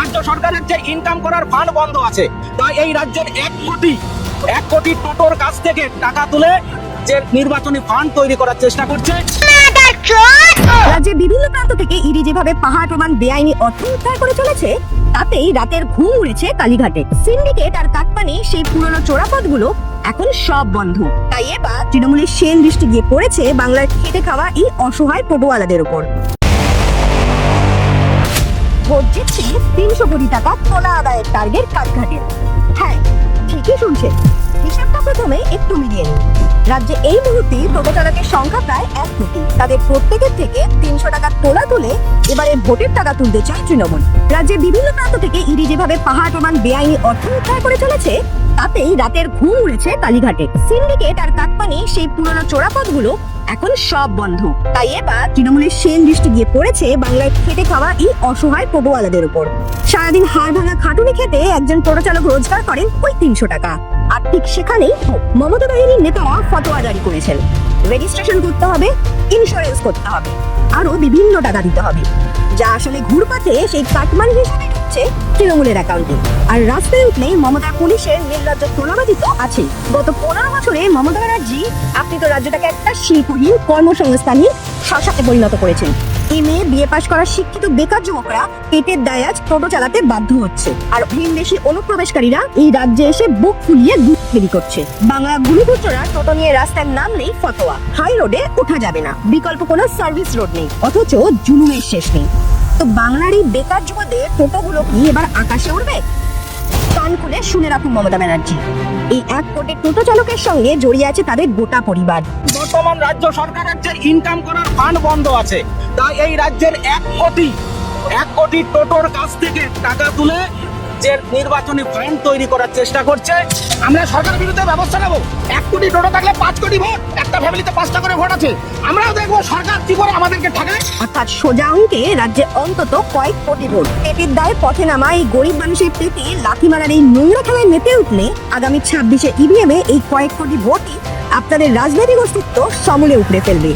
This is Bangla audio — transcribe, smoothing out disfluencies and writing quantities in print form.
রাজ্য সরকারের যে ইনকাম করার ফান্ড বন্ধ আছে, তাই এই রাজ্যের 1 কোটি টোটোর কাছ থেকে টাকা তুলে যে নির্বাচনী ফান্ড তৈরি করার চেষ্টা করছে। রাজ্যের বিভিন্ন প্রান্ত থেকে ইডি যেভাবে পাহাড় প্রমাণ বেআইনি অর্থ উদ্ধার করে চলেছে, তাতেই রাতের ঘুম উড়েছে কালীঘাটে। সিন্ডিকেট আর কাটমানি সেই পুরনো চোরাপথগুলো এখন সব বন্ধ। তাই এবার তৃণমূলের শেল দৃষ্টি গিয়ে পড়েছে বাংলার খেটে খাওয়া এই অসহায় টোটোওয়ালাদের উপর। ভোট জিতছে 300 কোটি টাকা তোলা আদায়ের টার্গেট কালীঘাটের। হ্যাঁ, ঠিকই শুনছেন, হিসাবটা প্রথমে একটু মিলিয়ে নিন। রাজ্যে এই মুহূর্তে টোটো চালকের সংখ্যা প্রায় 1 কোটি। তাদের প্রত্যেকের থেকে 300 টাকা তোলা তুলে এবারে ভোটের টাকা তুলতে চায় তৃণমূল। রাজ্যের বিভিন্ন প্রান্ত থেকে ইডি যেভাবে পাহাড় প্রমাণ বেআইনি অর্থ উদ্ধার করে চলেছে, তাতেই রাতের ঘুম উড়েছে কালীঘাটে। সিন্ডিকেট আর কাটমানি সেই পুরনো চোরাপথগুলো এখন সব বন্ধ। তাই এবার তৃণমূলের শেল দৃষ্টি গিয়ে পড়েছে বাংলায় খেটে খাওয়া এই অসহায় টোটোওয়ালাদের উপর। সারাদিন হাড় ভাঙা খাটুনি খেতে একজন টোটো চালক রোজগার করেন ওই 300 টাকা। আর ঠিক সেখানেই মমতা বাহিনীর নেতারা ফতোয়া জারি করেছেন, রেজিস্ট্রেশন করতে হবে, ইন্স্যুরেন্স করতে হবে, আরো বিভিন্ন টাকা দিতে হবে, যা আসলে ঘুরপাথে সেই কাটমানি হিসেবে ঢুকছে তৃণমূলের অ্যাকাউন্টে। আর রাস্তায় উঠলেই মমতার পুলিশের নির্লজ্জ তোলাবাজি তো আছে। গত 15 বছরে মমতা ব্যানার্জি আপনি তো রাজ্যটাকে একটা শিল্পহীন কর্মসংস্থানহীন শাসাতে পরিণত করেছেন। মেয়ে বিয়ে পাশ করা শিক্ষিত বেকার যুবকরা পেটের দায়ে আজ টোটো চালাতে বাধ্য হচ্ছে, আর ভিনদেশী অনুপ্রবেশকারীরা এই রাজ্যে এসে বুক ফুলিয়ে দুধ ফেরি করছে। বাংলা গুলিপুত্ররা টোটো নিয়ে রাস্তায় নামলেই ফতোয়া, হাই রোডে ওঠা যাবে না, বিকল্প কোনো সার্ভিস রোড নেই, অথচ জুলুমের শেষ নেই। তো বাংলার এই বেকার যুবকদের টোটোগুলো কি এবার আকাশে উঠবে? কান খুলে শুনে রাখুন মমতা ব্যানার্জি, এই 1 কোটি টোটো চালকের সঙ্গে জড়িয়ে আছে তাদের গোটা পরিবার। বর্তমান রাজ্য সরকারের যে ইনকাম করার ফান্ড বন্ধ আছে, তাই এই রাজ্যের 1 কোটি টোটোর কাছ থেকে টাকা তুলে যে নির্বাচনী ফান্ড তৈরি করার চেষ্টা করছে। আমরা সরকারের বিরুদ্ধে ব্যবস্থা নেব। 1 কোটি টোটো থাকলে 5 কোটি ভোট, একটা ফ্যামিলিতে 5টা করে ভোট আছে। আমরাও দেখবো সরকার কি করে আমাদেরকে ঠকায়। অর্থাৎ সোজা অঙ্কে রাজ্যে অন্তত কয়েক কোটি ভোট। পেটের দায়ে পথে নামা এই গরিব মানুষের পেটে লাথি মারার এই নোংরা খেলায় মেতে উঠলে আগামী 26-এ ইভিএমে এই কয়েক কোটি ভোটই আপনাদের রাজনৈতিক অস্তিত্ব সমূলে উপড়ে ফেলবে।